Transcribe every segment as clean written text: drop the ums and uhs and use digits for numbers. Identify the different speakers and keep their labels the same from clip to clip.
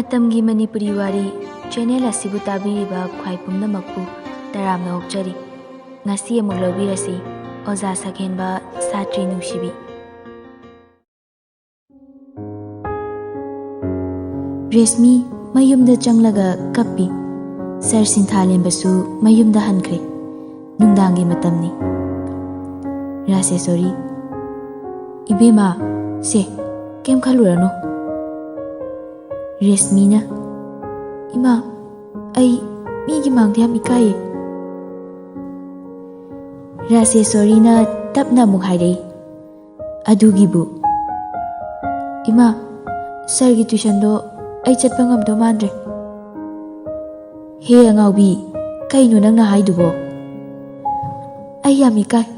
Speaker 1: ꯃꯇꯝꯒꯤ ꯃꯅꯤꯄꯨꯔꯤ ꯋꯥꯔꯤ ꯆꯦꯅꯦꯜ ꯑꯁꯤꯕꯨ ꯇꯥꯕꯤꯔꯤꯕ ꯈ꯭ꯋꯥꯏ ꯄꯨꯝꯅꯃꯛꯄꯨ ꯇꯔꯥꯝꯅ ꯑꯣꯛꯆꯔꯤ꯫ ꯉꯁꯤ ꯑꯃꯨꯛ ꯂꯧꯕꯤꯔꯁꯤ ꯑꯣꯖꯥ ꯁꯛꯍꯦꯟꯕ ꯁꯥꯇ꯭ꯔꯤ ꯅꯨꯡꯁꯤꯕꯤ꯫ ꯔꯦꯁꯃꯤ ꯃꯌꯨꯝꯗ ꯆꯪꯂꯒ ꯀꯞꯄꯤ꯫ ꯁꯔ ꯁꯤꯟꯊꯥꯂꯦꯝꯕꯁꯨ ꯃꯌꯨꯝꯗ ꯍꯟꯈ꯭ꯔꯦ꯫ ꯅꯨꯡꯗꯥꯡꯒꯤ ꯃꯇꯝꯅꯤ꯫ ꯔꯥꯁꯦꯁꯣꯔꯤ: ꯏꯕꯦꯝꯃ, ꯁꯦ ꯀꯩꯝ ꯈꯜꯂꯨꯔꯅꯨ꯫ ꯔꯦꯁꯃꯤꯅ: ꯏꯃꯥ, ꯑꯩ ꯃꯤꯒꯤ ꯃꯥꯡꯗ ꯌꯥꯝ ꯏꯀꯥꯏꯌꯦ꯫ ꯔꯥꯁꯦꯁꯣꯔꯤꯅ ꯇꯞꯅ ꯑꯃꯨꯛ ꯍꯥꯏꯔꯛꯏ: ꯑꯗꯨꯒꯤꯕꯨ? ꯏꯃꯥ, ꯁꯔꯒꯤ ꯇ꯭ꯌꯨꯁꯟꯗꯣ ꯑꯩ ꯆꯠꯄ ꯉꯝꯗꯧ ꯃꯥꯟꯗ꯭ꯔꯦ꯫ ꯍꯦ ꯑꯉꯥꯎꯕꯤ, ꯀꯩꯅꯣ ꯅꯪꯅ ꯍꯥꯏꯗꯨꯕꯣ? ꯑꯩ ꯌꯥꯝ ꯏꯀꯥꯏ꯫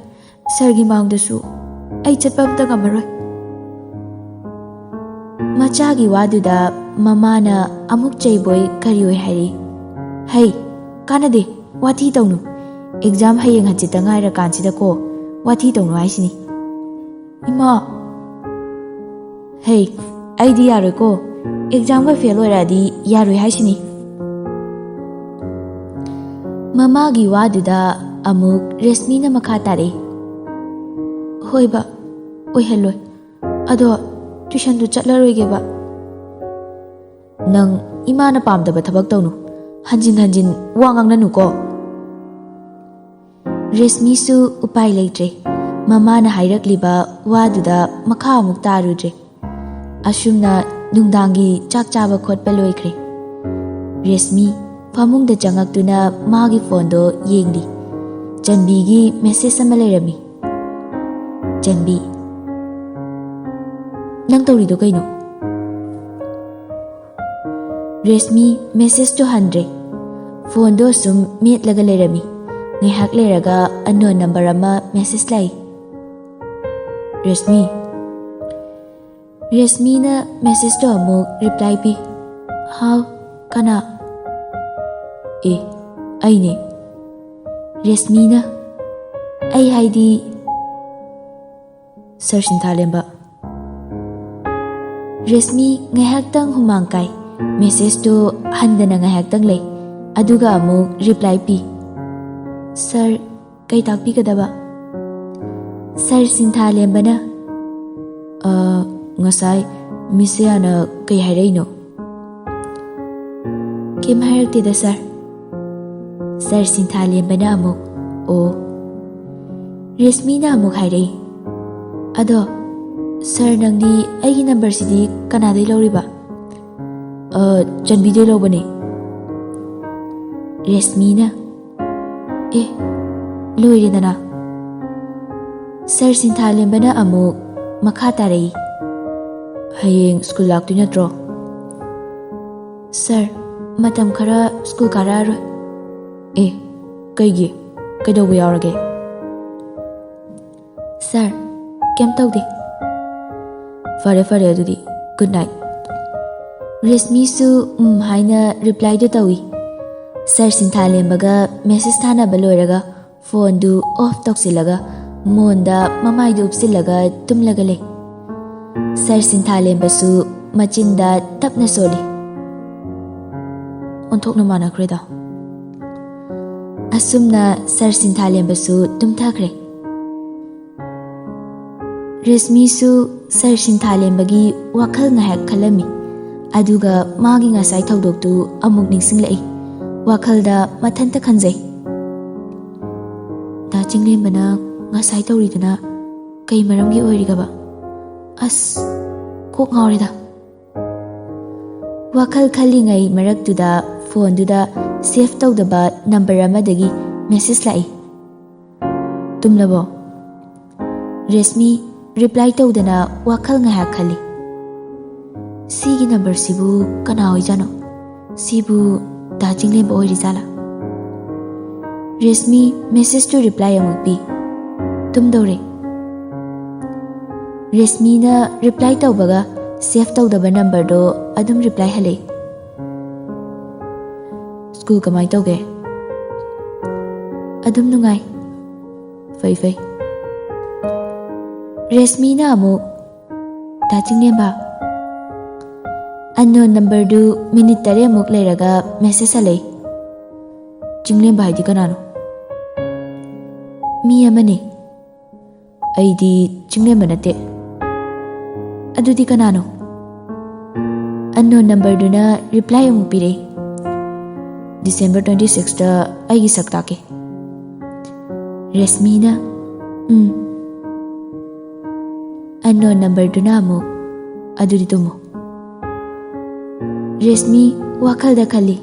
Speaker 1: ꯁꯔꯒꯤ ꯃꯥꯡꯗꯁꯨ ꯑꯩ ꯆꯠꯄ ꯑꯝꯇ ꯉꯝꯃꯔꯣꯏ꯫ ꯃꯆꯥꯒꯤ ꯋꯥꯗꯨꯗ ꯃꯃꯥꯅ ꯑꯃꯨꯛ ꯆꯩꯕꯣꯏ ꯀꯔꯤꯑꯣꯏ ꯍꯥꯏꯔꯛꯏ: ꯍꯩ, ꯀꯥꯟꯅꯗꯦ, ꯋꯥꯊꯤ ꯇꯧꯅꯨ꯫ ꯑꯦꯛꯖꯥꯝ ꯍꯌꯦꯡ ꯍꯪꯆꯤꯠꯇ ꯉꯥꯏꯔꯀꯥꯟꯁꯤꯗꯀꯣ ꯋꯥꯊꯤ ꯇꯧꯅꯨ ꯍꯥꯏꯁꯤꯅꯤ꯫ ꯏꯃꯥ! ꯍꯩ, ꯑꯩꯗꯤ ꯌꯥꯔꯣꯏꯀꯣ꯫ ꯑꯦꯛꯖꯥꯝꯒ ꯐꯦꯜ ꯑꯣꯏꯔꯛꯑꯗꯤ ꯌꯥꯔꯣꯏ ꯍꯥꯏꯁꯤꯅꯤ꯫ ꯃꯃꯥꯒꯤ ꯋꯥꯗꯨꯗ ꯑꯃꯨꯛ ꯔꯦꯁꯃꯤꯅ ꯃꯈꯥ ꯇꯥꯔꯛꯏ: ꯍꯣꯏꯕ, ꯑꯣꯏꯍꯜꯂꯣꯏ꯫ ꯑꯗꯣ ꯇ꯭ꯌꯨꯁꯟꯗꯨ ꯆꯠꯂꯔꯣꯏꯒꯦꯕ꯫ ꯅꯪ ꯏꯃꯥꯅ ꯄꯥꯝꯗꯕ ꯊꯕꯛ ꯇꯧꯅꯨ꯫ ꯍꯟꯖꯤꯟ ꯍꯟꯖꯤꯟ ꯋꯥ ꯉꯥꯡꯅꯅꯨꯀꯣ꯫ ꯔꯦꯁꯃꯤꯁꯨ ꯎꯄꯥꯏ ꯂꯩꯇ꯭ꯔꯦ꯫ ꯃꯃꯥꯅ ꯍꯥꯏꯔꯛꯂꯤꯕ ꯋꯥꯗꯨꯗ ꯃꯈꯥ ꯑꯃꯨꯛ ꯇꯥꯔꯨꯗ꯭ꯔꯦ꯫ ꯑꯁꯨꯝꯅ ꯅꯨꯡꯗꯥꯡꯒꯤ ꯆꯥꯛ ꯆꯥꯕ ꯈꯣꯠꯄ ꯂꯣꯏꯈ꯭ꯔꯦ꯫ ꯔꯦꯁꯃꯤ ꯐꯃꯨꯡꯗ ꯆꯪꯉꯛꯇꯨꯅ ꯃꯥꯒꯤ ꯐꯣꯟꯗꯣ ꯌꯦꯡꯂꯤ꯫ ꯆꯟꯕꯤꯒꯤ ꯃꯦꯁꯦꯖ ꯑꯃ ꯂꯩꯔꯝꯃꯤ꯫ ꯆꯟꯕꯤ: ꯅꯪ ꯇꯧꯔꯤꯗꯣ ꯀꯩꯅꯣ? ꯔꯦꯁꯃꯤ ꯃꯦꯁꯦꯖꯇꯣ ꯍꯟꯗ꯭ꯔꯦ꯫ ꯐꯣꯟꯗꯣ ꯁꯨꯝ ꯃꯦꯠꯂꯒ ꯂꯩꯔꯝꯃꯤ꯫ ꯉꯥꯏꯍꯥꯛ ꯂꯩꯔꯒ ꯑꯟꯅꯣꯟ ꯅꯝꯕꯔ ꯑꯃ ꯃꯦꯁꯦꯖ ꯂꯥꯛꯏ꯫ ꯔꯦꯁꯃꯤ: ꯔꯦꯁꯃꯤꯅ ꯃꯦꯁꯦꯖꯇꯣ ꯑꯃꯨꯛ ꯔꯤꯄ꯭ꯂꯥꯏ ꯄꯤ: ꯍꯥꯎ, ꯀꯅꯥ? ꯑꯦ, ꯑꯩꯅꯦ꯫ ꯔꯦꯁꯃꯤꯅ: ꯑꯩ ꯍꯥꯏꯗꯤ ꯁꯔ ꯁꯤꯟꯊꯥꯂꯦꯝꯕ꯫ ꯔꯦꯁꯃꯤ ꯉꯥꯏꯍꯥꯛꯇꯪ ꯍꯨꯃꯥꯡ ꯀꯥꯏ꯫ ꯃꯦꯁꯦꯖꯇꯨ ꯍꯟꯗꯅ ꯉꯥꯏꯍꯥꯛꯇꯪ ꯂꯩ꯫ ꯑꯗꯨꯒ ꯑꯃꯨꯛ ꯔꯤꯄ꯭ꯂꯥꯏ ꯄꯤ: ꯁꯔ, ꯀꯩ ꯇꯥꯛꯄꯤꯒꯗꯕ? ꯁꯔ ꯁꯤꯟꯊꯥꯂꯦꯝꯕꯅ: ꯉꯁꯥꯏ ꯃꯤꯁ ꯌꯥꯅ ꯀꯩ ꯍꯥꯏꯔꯛꯏꯅꯣ? ꯀꯩꯝ ꯍꯥꯏꯔꯛꯇꯦꯗ ꯁꯔ꯫ ꯁꯔ ꯁꯤꯟꯊꯥꯂꯦꯝꯕꯅ ꯑꯃꯨꯛ: ꯑꯣ꯫ ꯔꯦꯁꯃꯤꯅ ꯑꯃꯨꯛ ꯍꯥꯏꯔꯛꯏ: ꯑꯗꯣ ꯁꯔ, ꯅꯪꯗꯤ ꯑꯩꯒꯤ ꯅꯝꯕꯔꯁꯤꯗꯤ ꯀꯅꯥꯗꯩ ꯂꯧꯔꯤꯕ? ꯆꯟꯕꯤꯗꯩ ꯂꯧꯕꯅꯦ꯫ ꯔꯦꯁꯃꯤꯅ: ꯑꯦ, ꯂꯣꯏꯔꯦꯗꯅ꯫ ꯁꯔ ꯁꯤꯟꯊꯥꯂꯦꯝꯕꯅ ꯑꯃꯨꯛ ꯃꯈꯥ ꯇꯥꯔꯛꯏ: ꯍꯌꯦꯡ ꯁ꯭ꯀꯨꯜ ꯂꯥꯛꯇꯣꯏ ꯅꯠꯇ꯭ꯔꯣ? ꯁꯔ, ꯃꯇꯝ ꯈꯔ ꯁ꯭ꯀꯨꯜ ꯀꯥꯔꯛꯑꯔꯣꯏ꯫ ꯑꯦ, ꯀꯩꯒꯤ? ꯀꯩꯗꯧꯕ ꯌꯥꯎꯔꯒꯦ? ꯁꯔ, ꯀꯩꯝ ꯇꯧꯗꯦ꯫ ꯐꯔꯦ ꯐꯔꯦ ꯑꯗꯨꯗꯤ, ꯒꯨꯗ ꯅꯥꯏꯠ꯫ ꯔꯦꯁꯃꯤꯁꯨ ꯍꯥꯏꯅ ꯔꯤꯄ꯭ꯂꯥꯏꯗꯨ ꯇꯧꯏ꯫ ꯁꯔ ꯁꯤꯟꯊꯥꯂꯦꯝꯕꯒ ꯃꯦꯁꯦꯖ ꯊꯥꯅꯕ ꯂꯣꯏꯔꯒ ꯐꯣꯟꯗꯨ ꯑꯣꯐ ꯇꯧꯁꯤꯜꯂꯒ ꯃꯣꯟꯗ ꯃꯃꯥꯏꯗꯨ ꯎꯞꯁꯤꯜꯂꯒ ꯇꯨꯝꯂꯒ ꯂꯩ꯫ ꯁꯔ ꯁꯤꯟꯊꯥꯂꯦꯝꯕꯁꯨ ꯃꯆꯤꯟꯗ ꯇꯞꯅ ꯁꯣꯜꯂꯤ: ꯑꯣꯟꯊꯣꯛꯅ ꯃꯥꯟꯅꯈ꯭ꯔꯦꯗ꯫ ꯑꯁꯨꯝꯅ ꯁꯔ ꯁꯤꯟꯊꯥꯂꯦꯝꯕꯁꯨ ꯇꯨꯝꯊꯈ꯭ꯔꯦ꯫ ꯔꯦꯁꯃꯤꯁꯨ ꯁꯔ ꯁꯤꯟꯊꯥꯂꯦꯝꯕꯒꯤ ꯋꯥꯈꯜ ꯉꯥꯏꯍꯥꯛ ꯈꯜꯂꯝꯃꯤ꯫ ꯑꯗꯨꯒ ꯃꯥꯒꯤ ꯉꯁꯥꯏ ꯊꯧꯗꯣꯛꯇꯨ ꯑꯃꯨꯛ ꯅꯤꯡꯁꯤꯡꯂꯛꯏ꯫ ꯋꯥꯈꯜꯗ ꯃꯊꯟꯇ ꯈꯟꯖꯩ: ꯗꯥ ꯆꯤꯡꯂꯦꯝꯕꯅ ꯉꯁꯥꯏ ꯇꯧꯔꯤꯗꯨꯅ ꯀꯩ ꯃꯔꯝꯒꯤ ꯑꯣꯏꯔꯤꯒꯕ? ꯑꯁ, ꯀꯣꯛ ꯉꯥꯎꯔꯦꯗ꯫ ꯋꯥꯈꯜ ꯈꯜꯂꯤꯉꯩ ꯃꯔꯛꯇꯨꯗ ꯐꯣꯟꯗꯨꯗ ꯁꯦꯚ ꯇꯧꯗꯕ ꯅꯝꯕꯔ ꯑꯃꯗꯒꯤ ꯃꯦꯁꯦꯖ ꯂꯥꯛꯏ: ꯇꯨꯝꯂꯕꯣ? ꯔꯦꯁꯃꯤ ꯔꯤꯄ꯭ꯂꯥꯏ ꯇꯧꯗꯅ ꯋꯥꯈꯜ ꯉꯥꯏꯍꯥꯛ ꯈꯜꯂꯤ꯫ ꯁꯤꯒꯤ ꯅꯝꯕꯔꯁꯤꯕꯨ ꯀꯅꯥ ꯑꯣꯏꯖꯥꯠꯅꯣ? ꯁꯤꯕꯨ ꯗꯥ ꯆꯤꯡꯂꯦꯝꯕ ꯑꯣꯏꯔꯤꯖꯥꯠꯂꯥ? ꯔꯦꯁꯃꯤ ꯃꯦꯁꯦꯖꯇꯨ ꯔꯤꯄ꯭ꯂꯥꯏ ꯑꯃꯨꯛ ꯄꯤ: ꯇꯨꯝꯗꯧꯔꯦ꯫ ꯔꯦꯁꯃꯤꯅ ꯔꯤꯄ꯭ꯂꯥꯏ ꯇꯧꯕꯒ ꯁꯦꯚ ꯇꯧꯗꯕ ꯅꯝꯕꯔꯗꯣ ꯑꯗꯨꯝ ꯔꯤꯄ꯭ꯂꯥꯏ ꯍꯜꯂꯛꯏ: ꯁ꯭ꯀꯨꯜ ꯀꯃꯥꯏ ꯇꯧꯒꯦ? ꯑꯗꯨꯝ ꯅꯨꯡꯉꯥꯏ꯫ ꯐꯩ ꯐꯩ꯫ ꯔꯦꯁꯃꯤꯅ ꯑꯃꯨꯛ: ꯗꯥ ꯆꯤꯡꯂꯦꯝꯕ, unknown number du minute 3 leiraga message alai. Chinglem bai di kanano? Mi amane. Ai di Chinglem banate. Adu di kanano? Unknown number du na reply amuk pire. December 26 da ai gi sakta ke. Resmi na. Unknown number du na amuk adu di tumo. Resmi wakal da khali.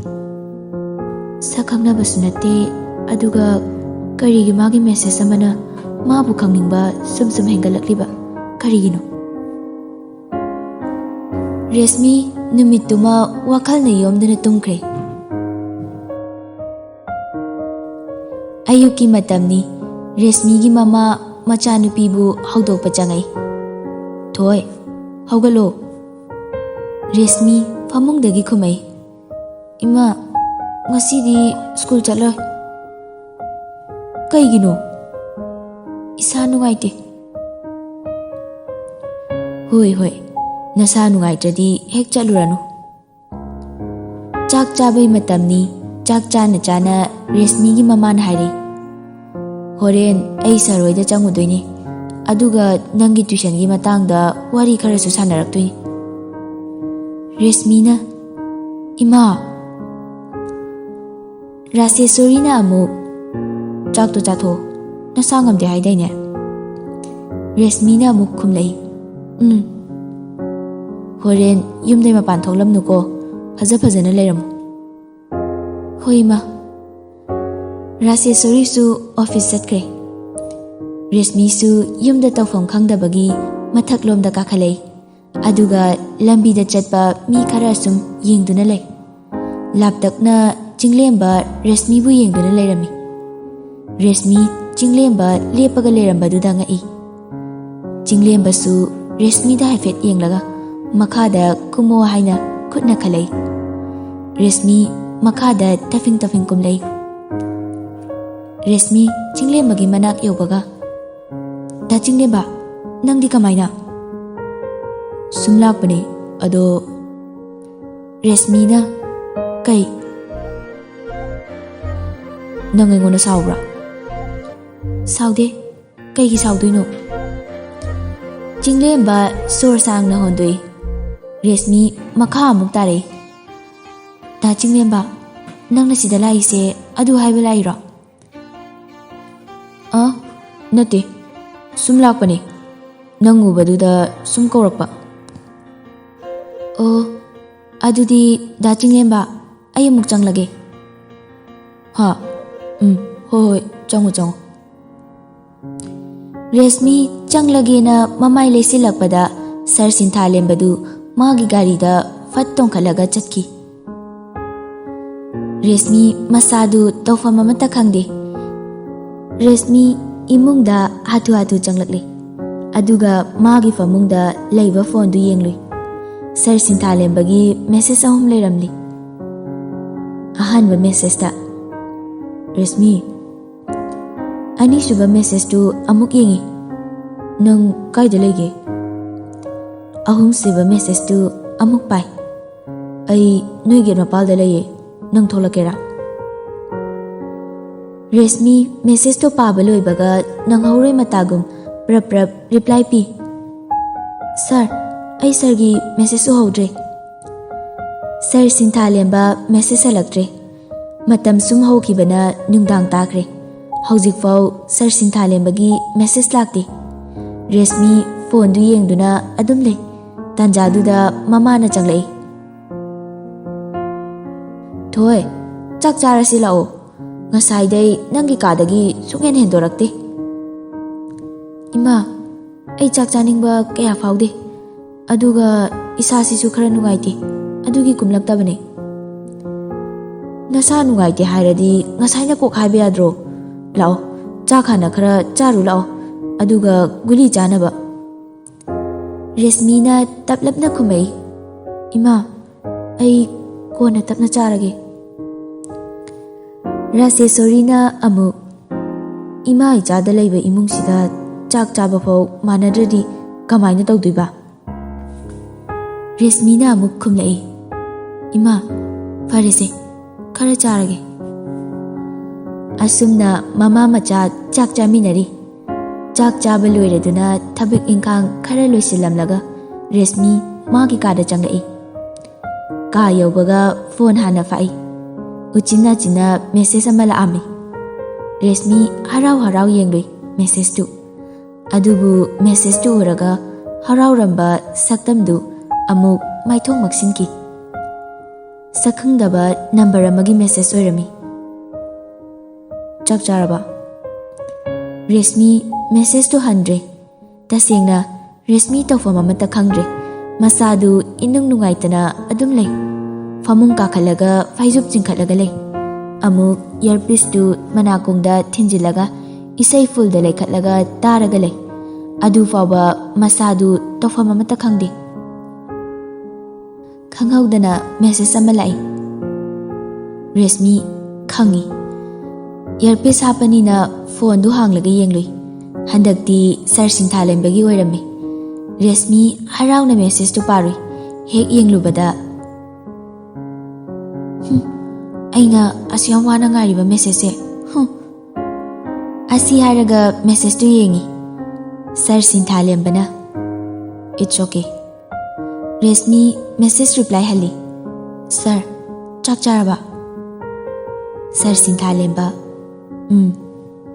Speaker 1: Sakangna basunate aduga karigi magi message amana mabu khangningba sum hengalakliba karigino. Resmi numituma wakal na yomdana tumkre. Ayuki matamni Resmi gi mama machanupibu haudokpa changai. Thoi haugalo. Resmi famungdagi khumai. Ima ngasidi school chaloi. Kaigino? Isa nungaite. Hoi nasa nungaitradi hek chaluranu. Chak chabai matamni chak chana Resmi gi mama na hairi. Horen ai saroida changudoini. Aduga nangi tuition gi matangda wari kharasu sanaraktoi. Resmi na Ima Rasesori na amuk chak to chatho nasa ngamde haidaine. Resmi na amuk khumlai. Horen yumdai mapan thoklamnuko phajana leiramu. Hoi ma Rasesori su office chatkre. Resmi su yumda tawfam khangdabagi mathak lomda kakhalai. Aduga lambi da chatpa mi khara sum yengduna lay. Laptakna Chinglemba Resmi bu yengduna layrami. Resmi Chinglemba lepaga layramba duda ngai. Chinglemba su Resmi da haifet yenglaga makhada kumo haina khutna khalai. Resmi makhada tafing kumlai. Resmi Chinglemba gi manak yobaga. Da Chinglemba nangdi kamaina? Sumlakpane ado Resmi na kai nang aingona saubra? Saude kaigi saudoino? Chinglemba sor sang na hondoi. Resmi makha amuk tare. Da Chinglemba nang na sida laise adu haiba lairo? Nate sumlakpane nang ubaduda sum kaurakpa. Adudi da Chinglemba ay amuk changlage. Ha hoi changu. Resmi changlage na mamai lesilakpada Sir Sinthalembadu magi gari da fattong khalaga chatki. Resmi masadu tawfam amata khangde. Resmi imungda hatu changlakle. Aduga magi famungda laiba phone du yenglui. Sir Sinthalembagi message ahum leiramli. Ahanba message ta Resmi ani suba message tu amuk yengi. Nang kaida lege? Ahum suba message tu amuk pai. Ai noige mapal da leye nang tholakera. Resmi message to pabaloy baga nang haure matagum prap reply pi. Sir ai sargi message uhodre. Sir Sinthalemba message alaktre. Matam sum hokibana nungdang takre. Hojik fau Sir Sinthalembagi message lakti. Resmi phone du yengduna adum lei. Tanjaduda mama na changlai. Thoi chak charasi lao. Ngasai dai nangi kadagi sungen hendorakte. Ima ai chak chaningba kaya faude. Aduga isasisu khara nungaite. Adugi kumlaktabane. Nasa nungaite hairadi ngasai na kok haibe adro. Lao chakhana khara charu lao. Aduga guli janaba. Resmi na taplapna khumai. Ima ai kona tapna charage. Rasesori na amuk ima ichada laiba imungsida chak chaba phau manadradi kamaina tawduiba. ꯔꯦꯁꯃꯤꯅ ꯑꯃꯨꯛ ꯈꯨꯝꯂꯛꯏ, ꯏꯃꯥ, ꯐꯔꯦꯁꯦ, ꯈꯔ ꯆꯥꯔꯒꯦ. ꯑꯁꯨꯝꯅ ꯃꯃꯥ ꯃꯆꯥ ꯆꯥꯛ ꯆꯥꯃꯤꯟꯅꯔꯤ. ꯆꯥꯛ ꯆꯥꯕ ꯂꯣꯏꯔꯗꯨꯅ ꯊꯕꯛ ꯏꯪꯈꯥꯡ ꯈꯔ ꯂꯣꯏꯁꯤꯜꯂꯝꯂꯒ ꯔꯦꯁꯃꯤ ꯃꯥꯒꯤ ꯀꯥꯗ ꯆꯪꯂꯛꯏ. ꯀꯥ ꯌꯧꯕꯒ ꯐꯣꯟ ꯍꯥꯟꯅ ꯐꯥꯛꯏ. ꯎꯆꯤꯟꯅꯥꯆꯤꯟꯅ ꯃꯦꯁꯦꯖ ꯑꯃ ꯂꯥꯛꯑꯝꯃꯤ. ꯔꯦꯁꯃꯤ ꯍꯔꯥꯎ ꯍꯔꯥꯎ ꯌꯦꯡꯂꯨꯏ ꯃꯦꯁꯦꯖꯇꯨ. ꯑꯗꯨꯕꯨ ꯃꯦꯁꯦꯖꯇꯨ ꯎꯔꯒ ꯍꯔꯥꯎꯔꯝꯕ ꯁꯛꯇꯝꯗꯨ ꯑꯃꯨꯛ ꯃꯥꯏꯊꯣꯡ ꯃꯛꯁꯤꯟꯈꯤ. ꯁꯛꯈꯪꯗꯕ ꯅꯝꯕꯔ ꯑꯃꯒꯤ ꯃꯦꯁꯦꯖ ꯑꯣꯏꯔꯝꯃꯤ. ꯆꯥꯛ ꯆꯥꯔꯕ? ꯔꯦꯁꯃꯤ ꯃꯦꯁꯦꯖꯇꯨ ꯍꯟꯗ꯭ꯔꯦ. ꯇꯁꯦꯡꯅ ꯔꯦꯁꯃꯤ ꯇꯧꯐꯝ ꯑꯃꯠꯇ ꯈꯪꯗ꯭ꯔꯦ. ꯃꯁꯥꯗꯨ ꯏꯅꯨꯡ ꯅꯨꯡꯉꯥꯏꯇꯅ ꯑꯗꯨꯝ ꯂꯩ. ꯐꯃꯨꯡ ꯀꯥꯈꯠꯂꯒ ꯐꯩꯖꯨꯞ ꯆꯤꯡꯈꯠꯂꯒ ꯂꯩ. ꯑꯃꯨꯛ ꯏꯌꯔꯄꯤꯁꯇꯨ ꯃꯅꯥꯀꯣꯡꯗ ꯊꯤꯟꯖꯤꯜꯂꯒ ꯏꯁꯩ ꯐꯨꯜꯗ ꯂꯩꯈꯠꯂꯒ ꯇꯥꯔꯒ ꯂꯩ. ꯑꯗꯨ ꯐꯥꯎꯕ ꯃꯁꯥꯗꯨ ꯇꯧꯐꯝ ꯑꯃꯠꯇ ꯈꯪꯗꯦ. ꯈꯪꯍꯧꯗꯅ ꯃꯦꯁꯦꯖ ꯑꯃ ꯂꯥꯛꯏ. ꯔꯦꯁꯃꯤ ꯈꯪꯉꯤ. ꯏꯌꯔꯄꯤꯁ ꯍꯥꯞꯄꯅꯤꯅ ꯐꯣꯟꯗꯨ ꯍꯥꯡꯂꯒ ꯌꯦꯡꯂꯨꯏ. ꯍꯟꯗꯛꯇꯤ ꯁꯔ ꯁꯤꯟꯊꯥꯂꯦꯝꯕꯒꯤ ꯑꯣꯏꯔꯝꯃꯤ. ꯔꯦꯁꯃꯤ ꯍꯔꯥꯎꯅ ꯃꯦꯁꯦꯖꯇꯨ ꯄꯥꯔꯨꯏ. ꯍꯦꯛ ꯌꯦꯡꯂꯨꯕꯗ, ꯑꯩꯅ ꯑꯁꯨꯌꯥꯝ ꯋꯥꯅ ꯉꯥꯏꯔꯤꯕ ꯃꯦꯁꯦꯖꯁꯦ, ꯑꯁꯤ ꯍꯥꯏꯔꯒ ꯃꯦꯁꯦꯖꯇꯨ ꯌꯦꯡꯉꯤ. ꯁꯔ ꯁꯤꯟꯊꯥꯂꯦꯝꯕꯅ, it's okay. Reshmi message reply ꯍꯜꯂꯤ. ꯁꯔ, ꯆꯥꯛ ꯆꯥꯔꯕ? ꯁꯔ ꯁꯤꯟꯊꯥꯂꯦꯝꯕ,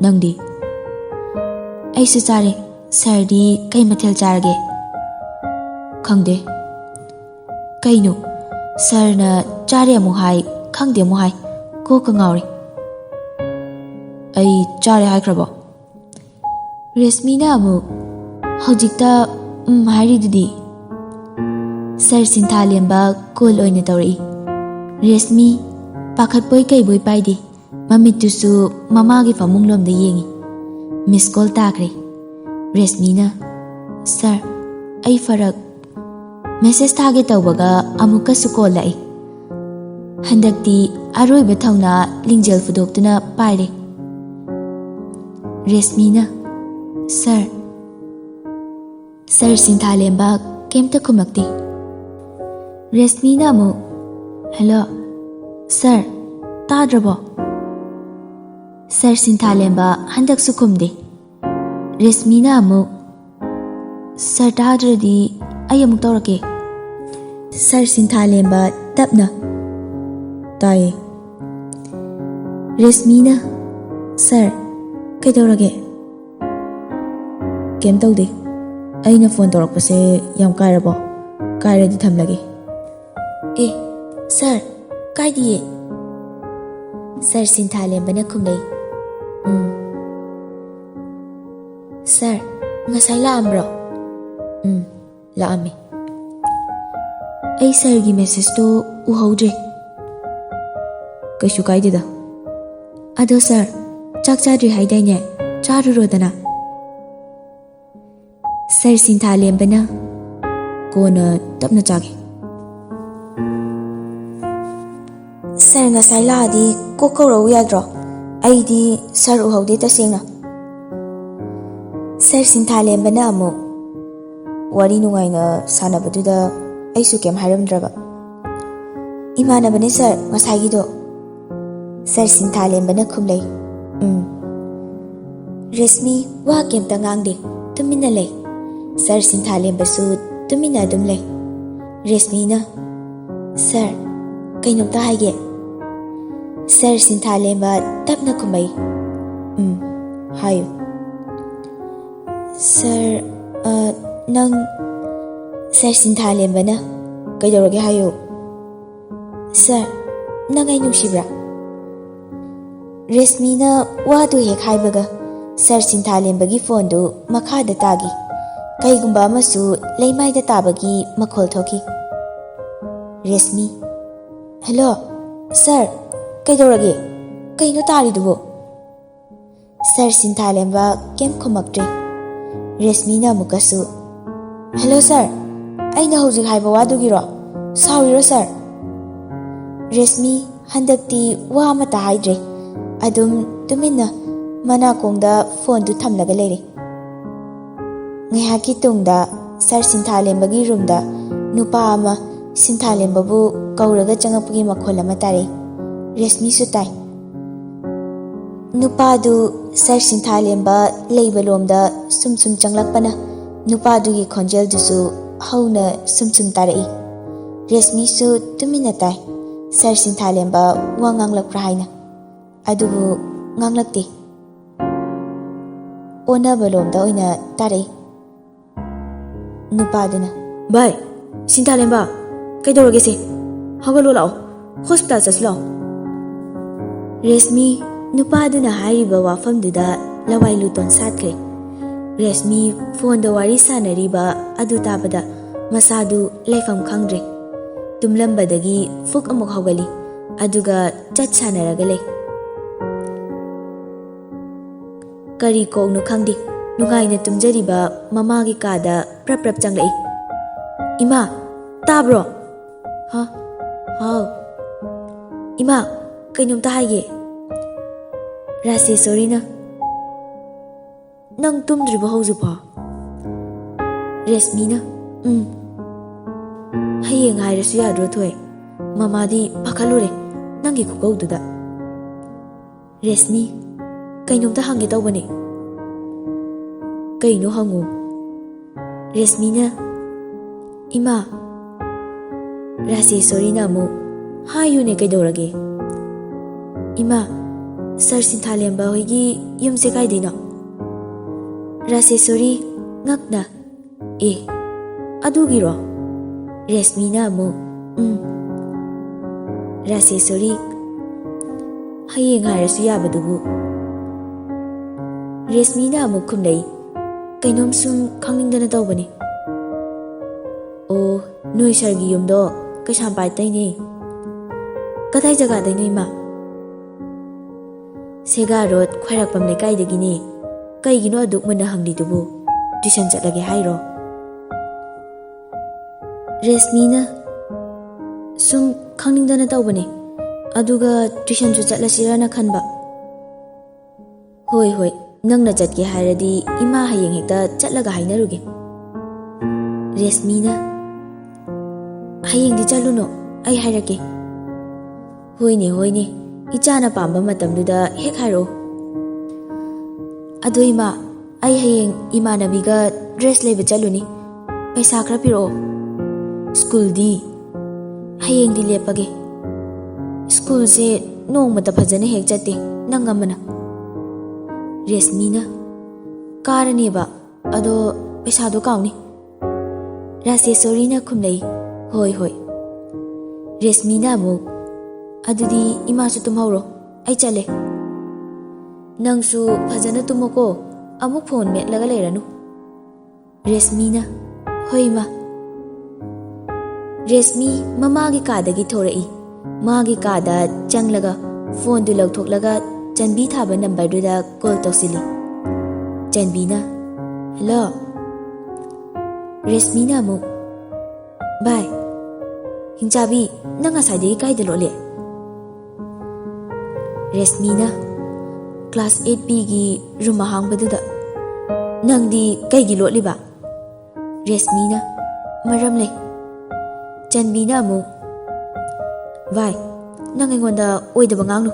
Speaker 1: ꯅꯪꯗꯤ? ꯑꯩꯁꯨ ꯆꯥꯔꯦ. ꯁꯔꯗꯤ ꯀꯩ ꯃꯊꯦꯜ ꯆꯥꯔꯒꯦ? ꯈꯪꯗꯦ. ꯀꯩꯅꯣ, ꯁꯔꯅ ꯆꯥꯔꯦ ꯑꯃꯨꯛ ꯍꯥꯏ, ꯈꯪꯗꯦ ꯑꯃꯨꯛ ꯍꯥꯏ, ꯀꯣꯛꯀ ꯉꯥꯎꯔꯦ. ꯑꯩ ꯆꯥꯔꯦ ꯍꯥꯏꯈ꯭ꯔꯕꯣ? ꯔꯦꯁꯃꯤꯅ ꯑꯃꯨꯛ ꯍꯧꯖꯤꯛꯇ ꯍꯥꯏꯔꯤꯗꯨꯗꯤ. ꯁꯔ ꯁꯤꯟꯊꯥꯂꯦꯝꯕ ꯀꯣꯜ ꯑꯣꯏꯅ ꯇꯧꯔꯛꯏ. ꯔꯦꯁꯃꯤ ꯄꯥꯈꯠꯄꯣꯏ ꯀꯩꯕꯣꯏ ꯄꯥꯏꯗꯦ. ꯃꯃꯤꯠꯇꯨꯁꯨ ꯃꯃꯥꯒꯤ ꯐꯃꯨꯡꯂꯣꯝꯗ ꯌꯦꯡꯉꯤ. ꯃꯤꯁ ꯀꯣꯜ ꯇꯥꯈ꯭ꯔꯦ. ꯔꯦꯁꯃꯤꯅ, ꯁꯔ, ꯑꯩ ꯐꯔꯛ. ꯃꯦꯁꯦꯖ ꯊꯥꯒꯦ ꯇꯧꯕꯒ ꯑꯃꯨꯛꯀꯁꯨ ꯀꯣꯜ ꯂꯥꯛꯏ. ꯍꯟꯗꯛꯇꯤ ꯑꯔꯣꯏꯕ ꯊꯧꯅꯥ ꯂꯤꯡꯖꯦꯜ ꯐꯨꯗꯣꯛꯇꯨꯅ ꯄꯥꯏꯔꯦ. ꯔꯦꯁꯃꯤꯅ, ꯁꯔ. ꯁꯔ ꯁꯤꯟꯊꯥꯂꯦꯝꯕ ꯀꯩꯝꯇ ꯈꯨꯝꯃꯛꯇꯦ. ꯔꯦꯁꯃꯤꯅ ꯑꯃꯨꯛ, ꯍꯦꯜꯂꯣ, ꯁꯔ, ꯇꯥꯗ꯭ꯔꯕꯣ? ꯁꯔ ꯁꯤꯟꯊꯥꯂꯦꯝꯕ ꯍꯟꯗꯛꯁꯨ ꯈꯨꯝꯗꯦ. ꯔꯦꯁꯃꯤꯅ ꯑꯃꯨꯛ, ꯁꯔ ꯇꯥꯗ꯭ꯔꯗꯤ ꯑꯩ ꯑꯃꯨꯛ ꯇꯧꯔꯛꯀꯦ. ꯁꯔ ꯁꯤꯟꯊꯥꯂꯦꯝꯕ ꯇꯞꯅ, ꯇꯥꯏꯌꯦ. ꯔꯦꯁꯃꯤꯅ, ꯁꯔ, ꯀꯩꯗꯧꯔꯒꯦ? ꯀꯩꯝ ꯇꯧꯗꯦ. ꯑꯩꯅ ꯐꯣꯟ ꯇꯧꯔꯛꯄꯁꯦ ꯌꯥꯝ ꯀꯥꯏꯔꯕꯣ? ꯀꯥꯏꯔꯗꯤ ꯊꯝꯂꯒꯦ. ꯁꯔ, ꯀꯥꯏꯗꯤꯌꯦ. ꯁꯔ ꯁꯤꯟꯊꯥꯂꯦꯝꯕꯅ ꯈꯨꯝꯂꯩ. ꯁꯔ, ꯉꯁꯥꯏ ꯂꯥꯛꯑꯝꯕ꯭ꯔꯣ? ꯂꯥꯛꯑꯝꯃꯤ. ꯑꯩ ꯁꯔꯒꯤ ꯃꯦꯁꯦꯖꯇꯣ ꯎꯍꯧꯗ꯭ꯔꯦ. ꯀꯩꯁꯨ ꯀꯥꯏꯗꯦꯗ. ꯑꯗꯣ ꯁꯔ, ꯆꯥꯛ ꯆꯥꯗ꯭ꯔꯤ ꯍꯥꯏꯗꯥꯏꯅꯦ? ꯆꯥꯔꯨꯔꯣꯗꯅ. ꯁꯔ ꯁꯤꯟꯊꯥꯂꯦꯝꯕꯅ, ꯀꯣꯟꯅ ꯇꯞꯅ ꯆꯥꯒꯦ. ꯁꯔ ꯉꯁꯥꯏ ꯂꯥꯛꯑꯗꯤ ꯀꯣꯛ ꯀꯧꯔꯛꯎ ꯌꯥꯗ꯭ꯔꯣ? ꯑꯩꯗꯤ ꯁꯔ ꯎꯍꯧꯗꯦ ꯇꯁꯦꯡꯅ. ꯁꯔ ꯁꯤꯟꯊꯥꯂꯦꯝꯕꯅ ꯑꯃꯨꯛ, ꯋꯥꯔꯤ ꯅꯨꯡꯉꯥꯏꯅ ꯁꯥꯟꯅꯕꯗꯨꯗ ꯑꯩꯁꯨ ꯀꯩꯝ ꯍꯥꯏꯔꯝꯗ꯭ꯔꯕ. ꯏꯃꯥꯟꯅꯕꯅꯦ ꯁꯔ ꯉꯁꯥꯏꯒꯤꯗꯣ. ꯁꯔ ꯁꯤꯟꯊꯥꯂꯦꯝꯕꯅ ꯈꯨꯝꯂꯩ. ꯔꯦꯁꯃꯤ ꯋꯥ ꯀꯩꯝꯇ ꯉꯥꯡꯗꯦ, ꯇꯨꯃꯤꯟꯅ ꯂꯩ. ꯁꯔ ꯁꯤꯟꯊꯥꯂꯦꯝꯕꯁꯨ ꯇꯨꯃꯤꯟꯅ ꯑꯗꯨꯝ ꯂꯩ. ꯔꯦꯁꯃꯤꯅ, ꯁꯔ, ꯀꯩꯅꯣꯝꯇ ꯍꯥꯏꯒꯦ. ꯁꯔ ꯁꯤꯟꯊꯥꯂꯦꯝꯕ ꯇꯞꯅ ꯈꯨꯝꯃꯩ. ꯍꯥꯏꯌꯨ. ꯁꯔ, ꯅꯪ. ꯁꯔ ꯁꯤꯟꯊꯥꯂꯦꯝꯕꯅ, ꯀꯩꯗꯧꯔꯒꯦ ꯍꯥꯏꯌꯨ. ꯁꯔ, ꯅꯪ ꯑꯩ ꯅꯨꯡꯁꯤꯕ꯭ꯔꯥ? ꯔꯦꯁꯃꯤꯅ ꯋꯥꯗꯨ ꯍꯦꯛ ꯍꯥꯏꯕꯒ ꯁꯔ ꯁꯤꯟꯊꯥꯂꯦꯝꯕꯒꯤ ꯐꯣꯟꯗꯨ ꯃꯈꯥꯗ ꯇꯥꯈꯤ. ꯀꯩꯒꯨꯝꯕ ꯑꯃꯁꯨ ꯂꯩꯃꯥꯏꯗ ꯇꯥꯕꯒꯤ ꯃꯈꯣꯜ ꯊꯣꯛꯈꯤ. ꯔꯦꯁꯃꯤ, ꯍꯦꯜꯂꯣ, ꯁꯔ, ꯀꯩꯗꯧꯔꯒꯦ? ꯀꯩꯅꯣ ꯇꯥꯔꯤꯗꯨꯕꯣ? ꯁꯔ ꯁꯤꯟꯊꯥꯂꯦꯝꯕ ꯀꯩꯝ ꯈꯨꯝꯃꯛꯇ꯭ꯔꯦ. ꯔꯦꯁꯃꯤꯅ ꯑꯃꯨꯛꯀꯁꯨ, ꯍꯦꯜꯂꯣ ꯁꯔ, ꯑꯩꯅ ꯍꯧꯖꯤꯛ ꯍꯥꯏꯕ ꯋꯥꯗꯨꯒꯤꯔꯣ? ꯁꯥꯎꯔꯤꯔꯣ ꯁꯔ? ꯔꯦꯁꯃꯤ ꯍꯟꯗꯛꯇꯤ ꯋꯥ ꯑꯃꯠꯇ ꯍꯥꯏꯗ꯭ꯔꯦ. ꯑꯗꯨꯝ ꯇꯨꯃꯤꯟꯅ ꯃꯅꯥꯀꯣꯡꯗ ꯐꯣꯟꯗꯨ ꯊꯝꯂꯒ ꯂꯩꯔꯦ. ꯉꯥꯏꯍꯥꯛꯀꯤ ꯇꯨꯡꯗ ꯁꯔ ꯁꯤꯟꯊꯥꯂꯦꯝꯕꯒꯤ ꯔꯨꯝꯗ Nupa ama Sinthalembabu kauraga changapagi makhol ama tare. Resmi su tai. Nupa du Sir Sinthalemba leiba lomda sum changlakpana nupa du gi khonjel du su hauna sum tarai. Resmi su tumina tai. Sir Sinthalemba wa nganglakpra haina. Adubu nganglakti. Ona balomda oina tarai. Nupa duna.
Speaker 2: Bhai, Sinthalemba, kaidorage se? Hagalo lao, hospital chaslao.
Speaker 1: Resmi nupa duna hairiba wafam duda lawai luton satkre. Resmi phone da wari sanariba adu tabada masadu laifam khangdre. Tumlambadagi fuk amuk hawgali aduga chat sanaragale. Kari kognu khangdi nugaina tumjariba mamagi kada prap changlai. Ima, tabro? Ha? How? Ima, kainom ta haye. Rase sorry na. Nang tumdriba hauju pa. Resmi na. Hayeng hairasu yadro thoy. Mamadi pakhalure nangi kukaududa. Resmi, kainom ta hange tawbane. Kaino hangu. Resmi na. Ima, Rase sorry na mo. Hayu ne kaidorage. Ima, Sir Sinthalemba hoigi yumse kaidina. Rase sorry ngakna. Adugiro. Resmi na mo. Rase sorry. Hayeng hairasu yabadubu. Resmi na mo kumlai. Kainom sum khangingdana tawbane. Oh, noi sargi yumdo kaishampai taini. Kathai jaga daino ima. Sega road khwairakpam lekai dagini. Kaigino aduk muna hangli dubu. Tuition chatlage hairo. Resmi na sum khangingdana tawbane. Aduga tuition chu chatlasirana khanba. Hoi nangna chatke hairadi ima hayeng hekta chatlaga hainaruge. Resmi na hayeng di chaluno ai hairake. Hoine ichana pamba matamduda hek hairo. Ado ima ai hayeng imanabiga dress leba chaluni. Paisa khra piro. School di hayeng di lepage. School se nong mata phajane hek chate nangamana. Resmi na karani ba ado paisa do kauni. Rase sorry na khumlai. Hoi Resmi na mo adudi ima su tumhauro ai chale. Nangsu phajana tumoko amuk phone metlaga leiranu. Resmi na hoi ma. Resmi mamagi kadagi thorai. Magi kada changlaga phone du lauthoklaga Janbi thaba number duda call tawsili. Janbi na. Hello. Resmi na mo. Bye. Hinchabi nang asadi kai de lole. Resmi na. Class 8B gi room hangbaduda. Nang di kai gi lole ba. Resmi na. Maram le. Janbi na mo. Bye. Nang engonda oidaba ngangnu.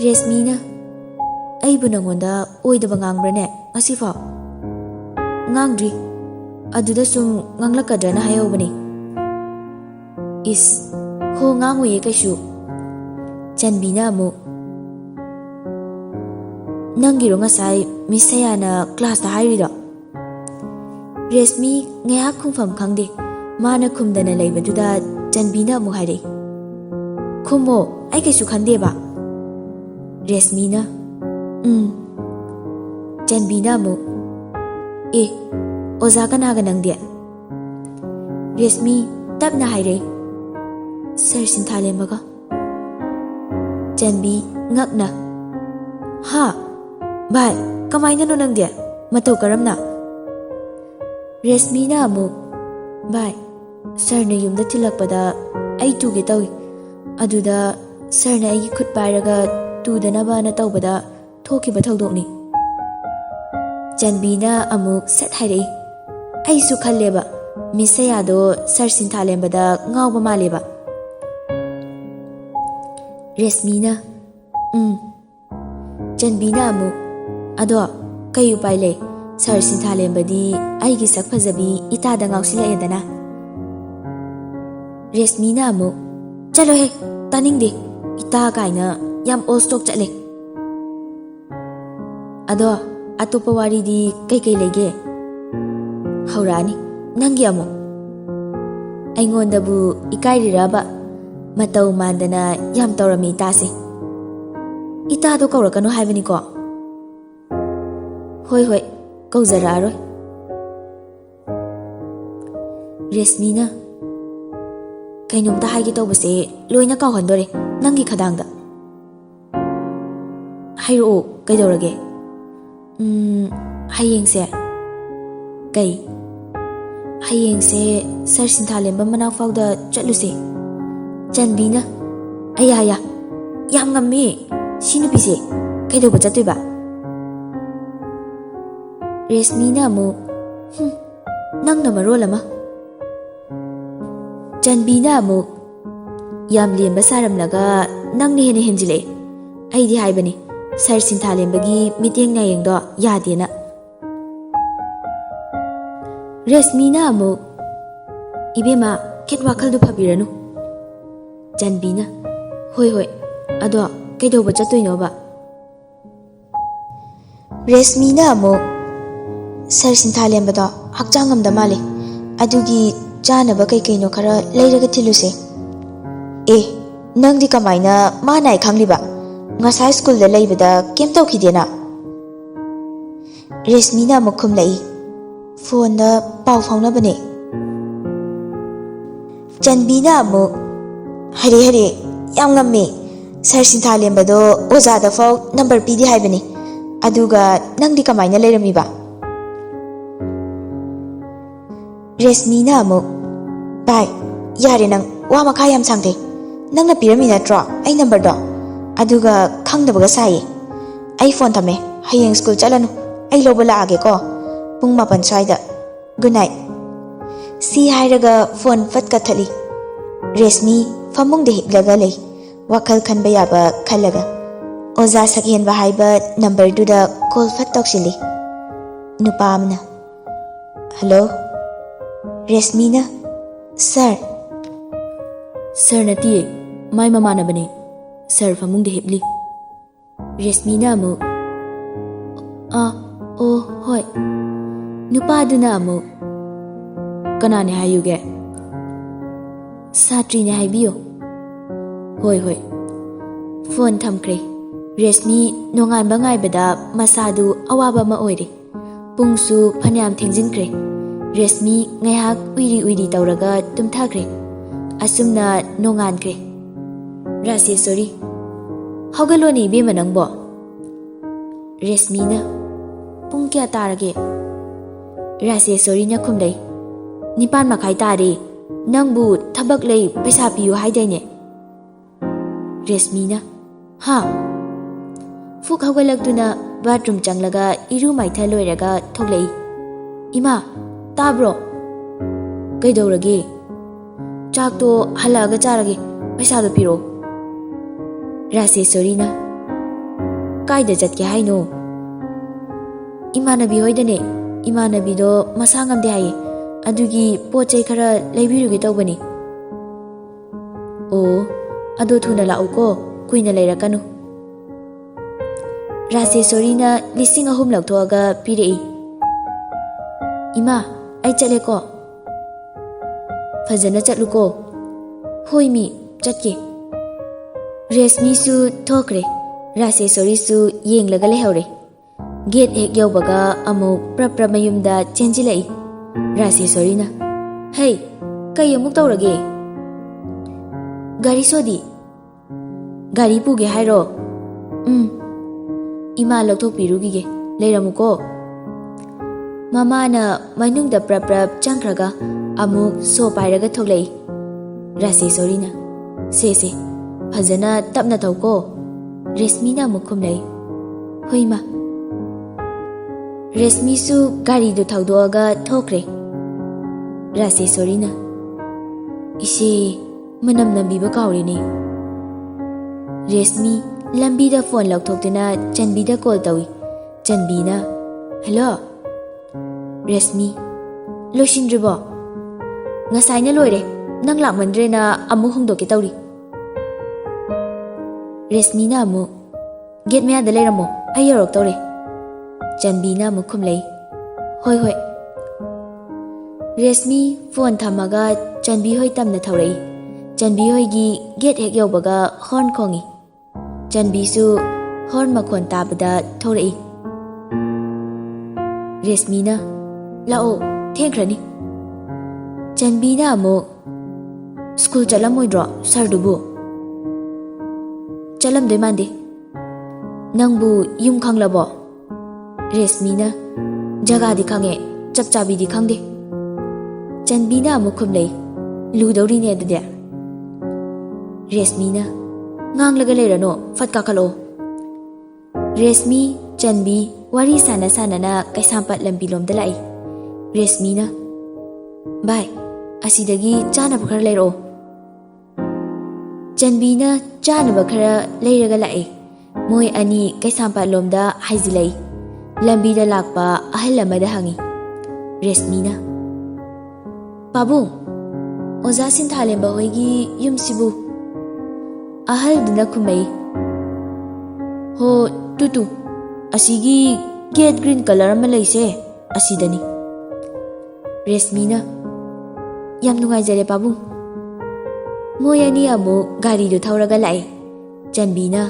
Speaker 1: Resmi na. Aibu nangonda oidaba ngangrane asifa. Ngangdri. Aduda sum nganglakadrana hayobani. Is ho ngangoye kaishu. Janbi na mo. Nangiro ngasai misayana class ta hairida. Resmi ngayak khumfam khangde. Mana khumdana leibaduda Janbi na mo haire. Khumo ai kaishu khande ba. Resmi na. Janbi na mo. Oza kanaga nang dia. Resmi tap na haire. Sir Sinthalemba ka. Janbi ngak na. Ha. Bye. Kamay na no nang dia. Mataw karam na. Resmi na mo. Bye. Sir na yumda tilakpada ay tugi tawi. Aduda sir na ay khut pairaga tudanaba na tawbada thokiba thawdokni. Janbi na amuk sat haire. Ay su khalleba
Speaker 2: Miss Sayado Sir Sinthalembada ngawba maleba. Resmina Chanbina amuk ado kayu paile Sir Sinthalembadi aigi sak phajabi itada ngawsilaedana. Resmina amuk chalo he taningde ita kaina yam all stock chatle. Ado atopa wari di kai lege haurani nangi amuk aingondabu ikairaba matau mandana yam tawrami tase ita do kawrakano haibani ko hoi hoi kawjararoi. Resmina kainomta haigi tawbase loina kawhandore nangi khadangda hairo kaidorage hayengse kai hayengse Sir Sinthalemba manaw fawda chatluse. Chanbina aya yam ngammi sinupise kaidoba chatoiba. Resmina mu nangna marol ama. Chanbina mu yam lemba saramlaga nangni hene henjile aidi haibani Sir Sinthalembagi miteng na yengdo yadena. Resmina mu ibema ket wakhaldu phabiranu. Chanbina hoi ado kaidoba chatoinoba. Resmina mu Sir Sinthalembada hakchangamda male adugi chanaba kaino khara leiraga thiluse. Nangdi kamaina manai khangliba ngasai school da leibada kem tawkhidena. Resmina mukhum lai phone da paw faunabane. Chanbina mu hari yam ngamme Sir Sinthalembado oza da faw number pidi haibani aduga nangdi kamaina leiramiba. Resmina mu bai yare nang wa makha yam sangde nangna pirami natro ai number do aduga khangdabaga sai ai phone thame hayeng school chalanu ai loba laage ko pung 8 swaida. Good night. Si hairaga phone fatka thali. Resmi famung de hiblaga lei wakhal khanba yaba khalaga oza sakhen ba haiba number duda call fat toksili. Nupa amna hello Resmina sir nati mai mama na bane sir famung de hibli. Resmina mu oh hoi nupa duna mu kanane hayuge satri ne haibiyo. Hoi phone thamkre. Resmi nongan bangai bada masadu awaba ma oire pungsu phanyam thengjinkhre. Resmi ngaihak uiri tawraga tumthakre asumna nongankre. Rasesori hogaloni be manangbo. Resmina pung kya tarage. Rasesori nya khumlei 9 makhai tare nangbu thabak lei paisa piyu haidaine. Resmina ha fuk hawalaktuna bathroom changlaga iru maitha loiraga thoklei. Ima tabro kaidorage chak to halaga charage paisa do piro. Rasesorina kaida jatke haino imanabi hoidane imanabi do masangamde haye adugi pochai khara leibiruge tawbani. Oh ado thuna lauko kuina leirakanu. Rasesorina 3,000 lauthoga pirei. Ima ai chale ko fajana chatluko. Hoi mi chatke. Resmi su thokre Rasesori su yenglaga lehore. Gate hek yawbaga amuk prapra mayumda chenjilai. Rasesorina hey kai amuk tawrage gari sodi gari puge hairo. Ima lathok pirugige leiramuko. Mama na mainungda prapra changkraga amuk so pairaga thoklei. Rasesorina se fajana tapna thauko. Resmina mukhum lei hoima. Resmi su gari do thaudoga thokre.
Speaker 1: ꯔꯥꯁꯦꯁꯣꯔꯤꯅ ꯏꯆꯦ ꯃꯅꯝ ꯅꯝꯕꯤꯕ ꯀꯥꯎꯔꯦꯅꯦ꯫ ꯔꯦꯁꯃꯤ ꯂꯝꯕꯤꯗ phone ꯂꯧꯊꯣꯛꯇꯨꯅ ꯆꯟꯕꯤꯗ call ꯇꯧꯏ꯫ ꯆꯟꯕꯤꯅ hello. Rashmi ꯂꯣꯏꯁꯤꯟꯗ꯭ꯔꯤꯕꯣ? ꯉꯁꯥꯏꯅ ꯂꯣꯏꯔꯦ, ꯅꯪ ꯂꯥꯛꯃꯟꯗ꯭ꯔꯦꯅ ꯑꯃꯨꯛ ꯍꯣꯡꯗꯣꯛꯀꯦ ꯇꯧꯔꯤ꯫ ꯔꯦꯁꯃꯤꯅ ꯑꯃꯨꯛ ꯒꯦꯠ ꯃꯌꯥꯗ ꯂꯩꯔꯝꯃꯣ, ꯑꯩ ꯌꯧꯔꯛꯇꯧꯔꯦ꯫ ꯆꯟꯕꯤꯅ ꯑꯃꯨꯛ ꯈꯨꯝꯂꯩ ꯍꯣꯏ ꯍꯣꯏ꯫ ꯔꯦꯁꯃꯤ ꯐꯣꯟ ꯊꯝꯃꯒ ꯆꯟꯕꯤ ꯍꯣꯏ ꯇꯝꯅ ꯊꯧꯔꯛꯏ꯫ ꯆꯟꯕꯤ ꯍꯣꯏꯒꯤ ꯒꯦꯠ ꯍꯦꯛ ꯌꯧꯕꯒ ꯍꯣꯔꯟ ꯈꯣꯡꯏ꯫ ꯆꯟꯕꯤꯁꯨ ꯍꯣꯔꯟ ꯃꯈꯣꯟ ꯇꯥꯕꯗ ꯊꯧꯔꯛꯏ꯫ ꯔꯦꯁꯃꯤꯅ ꯂꯥꯛꯑꯣ ꯊꯦꯡꯈ꯭ꯔꯅꯤ꯫ ꯆꯟꯕꯤꯅ ꯑꯃꯨꯛ ꯁ꯭ꯀꯨꯜ ꯆꯠꯂꯝꯃꯣꯏꯗ꯭ꯔꯣ ꯁꯥꯔꯗꯨꯕꯨ? ꯆꯠꯂꯝꯗꯣꯏ ꯃꯥꯟꯗꯦ꯫ ꯅꯪꯕꯨ ꯌꯨꯝ ꯈꯪꯂꯕꯣ? ꯔꯦꯁꯃꯤꯅ ꯖꯒꯥꯗꯤ ꯈꯪꯉꯦ, ꯆꯞ ꯆꯥꯕꯤꯗꯤ ꯈꯪꯗꯦ꯫ ꯆꯟꯕꯤꯅ ꯑꯃꯨꯛ ꯈꯨꯝꯂꯩ ꯂꯨꯗꯧꯔꯤꯅꯦ ꯑꯗꯨꯗꯤ꯫ ꯔꯦꯁꯃꯤꯅ ꯉꯥꯡꯂꯒ ꯂꯩꯔꯅꯣ, ꯐꯠ ꯀꯥꯈꯠꯂꯛꯑꯣ꯫ ꯔꯦꯁꯃꯤ ꯆꯟꯕꯤ ꯋꯥꯔꯤ ꯁꯥꯟꯅ ꯁꯥꯟꯅꯅ ꯀꯩꯁꯥꯝꯄꯥꯠ ꯂꯝꯕꯤꯂꯣꯝꯗ ꯂꯥꯛꯏ꯫ ꯔꯦꯁꯃꯤꯅ ꯚꯥꯏ ꯑꯁꯤꯗꯒꯤ ꯆꯥꯅꯕ ꯈꯔ ꯂꯩꯔꯛꯑꯣ꯫ ꯆꯟꯕꯤꯅ ꯆꯥꯅꯕ ꯈꯔ ꯂꯩꯔꯒ ꯂꯥꯛꯏ꯫ ꯃꯣꯏ ꯑꯅꯤ ꯀꯩꯁꯥꯝꯄꯥꯠ ꯂꯣꯝꯗ ꯍꯥꯏꯖꯤꯜꯂꯛꯏ꯫ ꯂꯝꯕꯤꯗ ꯂꯥꯛꯄ ꯑꯍꯜ ꯑꯃꯗ ꯍꯪꯉꯤ꯫ ꯔꯦꯁꯃꯤꯅ ꯄꯥꯕꯨꯡ, ꯑꯣꯖꯥ ꯁꯤꯟꯊꯥꯂꯦꯝꯕ ꯍꯣꯏꯒꯤ ꯌꯨꯝꯁꯤꯕꯨ? ꯑꯍꯜꯗꯨꯅ ꯈꯨꯝꯃꯛꯏ ꯍꯣ ꯇꯨꯇꯨ, ꯑꯁꯤꯒꯤ ꯒꯦꯠ ꯒ꯭ꯔꯤꯟ ꯀꯂꯔ ꯑꯃ ꯂꯩꯁꯦ ꯑꯁꯤꯗꯅꯤ꯫ ꯔꯦꯁꯃꯤꯅ ꯌꯥꯝ ꯅꯨꯡꯉꯥꯏꯖꯔꯦ ꯄꯥꯕꯨꯡ꯫ ꯃꯣꯏ ꯑꯅꯤ ꯑꯃꯨꯛ ꯒꯥꯔꯤꯗꯨ ꯊꯧꯔꯒ ꯂꯥꯛꯏ꯫ ꯆꯟꯕꯤꯅ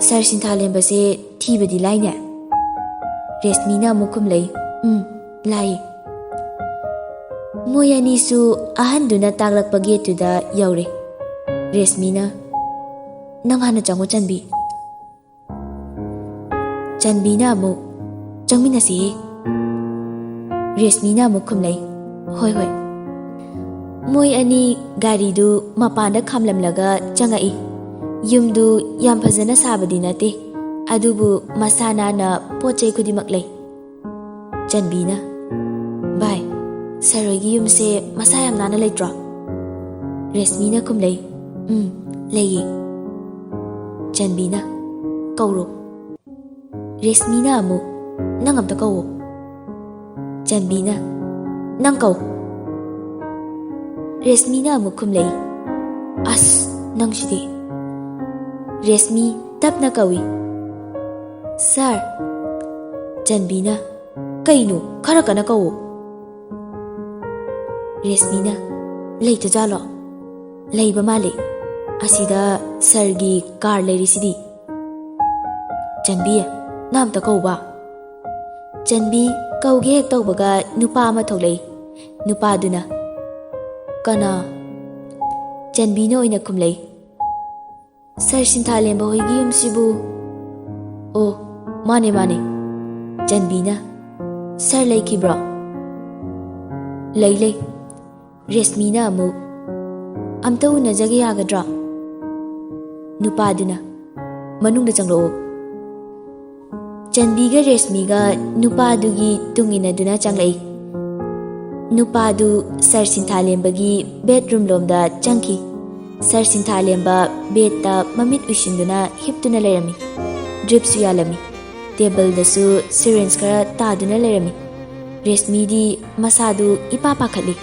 Speaker 1: ꯁꯥꯔ ꯁꯤꯟꯊꯥꯂꯦꯝꯕꯁꯦ ꯊꯤꯕꯗꯤ ꯂꯥꯏꯅꯦ? ꯔꯦꯁꯃꯤꯅ ꯑꯃꯨꯛ ꯈꯨꯝꯂꯩ ꯂꯥꯏ꯫ ꯃꯣꯏ ꯑꯅꯤꯁꯨ ꯑꯍꯟꯗꯨꯅ ꯇꯥꯛꯂꯛꯄ ꯒꯦꯠꯇꯨꯗ ꯌꯧꯔꯦ꯫ ꯔꯦꯁꯃꯤꯅ ꯅꯪ ꯍꯥꯟꯅ ꯆꯪꯉꯣ ꯆꯟꯕꯤ꯫ ꯆꯟꯕꯤꯅ ꯑꯃꯨꯛ ꯆꯪꯃꯤꯟꯅꯁꯤꯍꯦ꯫ ꯔꯦꯁꯃꯤꯅ ꯑꯃꯨꯛ ꯈꯨꯝꯂꯩ ꯍꯣꯏ ꯍꯣꯏ꯫ ꯃꯣꯏ ꯑꯅꯤ ꯒꯥꯔꯤꯗꯨ ꯃꯄꯥꯟꯗ ꯈꯥꯝꯂꯝꯂꯒ ꯆꯪꯉꯛꯏ꯫ ꯌꯨꯝꯗꯨ ꯌꯥꯝ ꯐꯖꯅ ꯁꯥꯕꯗꯤ ꯅꯠꯇꯦ, ꯑꯗꯨꯕꯨ ꯃꯁꯥ ꯅꯥꯟꯅ ꯄꯣꯠ ꯆꯩ ꯈꯨꯗꯤꯡꯃꯛ ꯂꯩ꯫ ꯆꯟꯕꯤꯅ ꯚꯥꯏ ꯁꯥꯔ ꯍꯣꯏꯒꯤ ꯌꯨꯝꯁꯦ ꯃꯁꯥ ꯌꯥꯝ ꯅꯥꯟꯅ ꯂꯩꯇ꯭ꯔꯣ? ꯔꯦꯁꯃꯤꯅ ꯈꯨꯝꯂꯩ ꯂꯩꯌꯦ꯫ ꯆꯟꯕꯤꯅ ꯀꯧꯔꯣ꯫ ꯔꯦꯁꯃꯤꯅ ꯑꯃꯨꯛ ꯅꯪ ꯑꯝꯇ ꯀꯧꯋꯣ꯫ ꯆꯟꯕꯤꯅ ꯅꯪ ꯀꯧ꯫ ꯔꯦꯁꯃꯤꯅ ꯑꯃꯨꯛ ꯈꯨꯝꯂꯩ ꯑꯁ ꯅꯪꯁꯤꯗꯤ꯫ ꯔꯦꯁꯃꯤ ꯇꯞꯅ ꯀꯧꯏ ꯁꯥꯔ꯫ ꯆꯟꯕꯤꯅ ꯀꯩꯅꯣ ꯈꯔ ꯀꯟꯅ ꯀꯧꯋꯣ꯫ ꯔꯦꯁꯃꯤꯅ ꯂꯩꯇꯖꯥꯠꯂꯣ? ꯂꯩꯕ ꯃꯥꯜꯂꯦ, ꯑꯁꯤꯗ ꯁꯥꯔꯒꯤ ꯀꯥꯔ ꯂꯩꯔꯤꯁꯤꯗꯤ꯫ ꯆꯟꯕꯤ ꯅꯪ ꯑꯝꯇ ꯀꯧꯕ꯫ ꯆꯟꯕꯤ ꯀꯧꯒꯦ ꯍꯦꯛ ꯇꯧꯕꯒ ꯅꯨꯄꯥ ꯑꯃ ꯊꯣꯛꯂꯛꯏ꯫ ꯅꯨꯄꯥꯗꯨꯅ ꯀꯅꯥ? ꯆꯟꯕꯤꯅ ꯑꯣꯏꯅ ꯈꯨꯝꯂꯩ ꯁꯥꯔ ꯁꯤꯟꯊꯥꯂꯦꯝꯕ ꯍꯣꯏꯒꯤ ꯌꯨꯝꯁꯤꯕꯨ? ꯑꯣ ꯃꯥꯅꯦ ꯃꯥꯅꯦ꯫ ꯆꯟꯕꯤꯅ ꯁꯥꯔ ꯂꯩꯈꯤꯕ꯭ꯔꯣ? ꯂꯩ꯫ ꯔꯦꯁꯃꯤꯅ ꯑꯃꯨꯛ ꯑꯝꯇ ꯎꯅꯖꯒꯦ ꯌꯥꯒꯗ꯭ꯔꯣ? ꯅꯨꯄꯥꯗꯨꯅ ꯃꯅꯨꯡꯗ ꯆꯪꯂꯛꯑꯣ꯫ ꯆꯟꯕꯤꯒ ꯔꯦꯁꯃꯤꯒ ꯅꯨꯄꯥꯗꯨꯒꯤ ꯇꯨꯡ ꯏꯟꯅꯗꯨꯅ ꯆꯪꯂꯛꯏ꯫ ꯅꯨꯄꯥꯗꯨ ꯁꯥꯔ ꯁꯤꯟꯊꯥꯂꯦꯝꯕꯒꯤ ꯕꯦꯠꯔꯨꯝ ꯂꯣꯝꯗ ꯆꯪꯈꯤ꯫ ꯁꯥꯔ ꯁꯤꯟꯊꯥꯂꯦꯝꯕ ꯕꯦꯠꯇ ꯃꯃꯤꯠ ꯎꯏꯁꯤꯟꯗꯨꯅ ꯍꯤꯞꯇꯨꯅ ꯂꯩꯔꯝꯃꯤ꯫ ꯗ꯭ꯔꯤꯞꯁꯨ ꯌꯥꯜꯂꯝꯃꯤ꯫ ꯇꯦꯕꯜꯗꯁꯨ ꯁꯤꯔꯤꯟꯖ ꯈꯔ ꯇꯥꯗꯨꯅ ꯂꯩꯔꯝꯃꯤ꯫ ꯔꯦꯁꯃꯤꯗꯤ ꯃꯁꯥꯗꯨ ꯏꯄꯥ ꯄꯥꯈꯠꯂꯤ꯫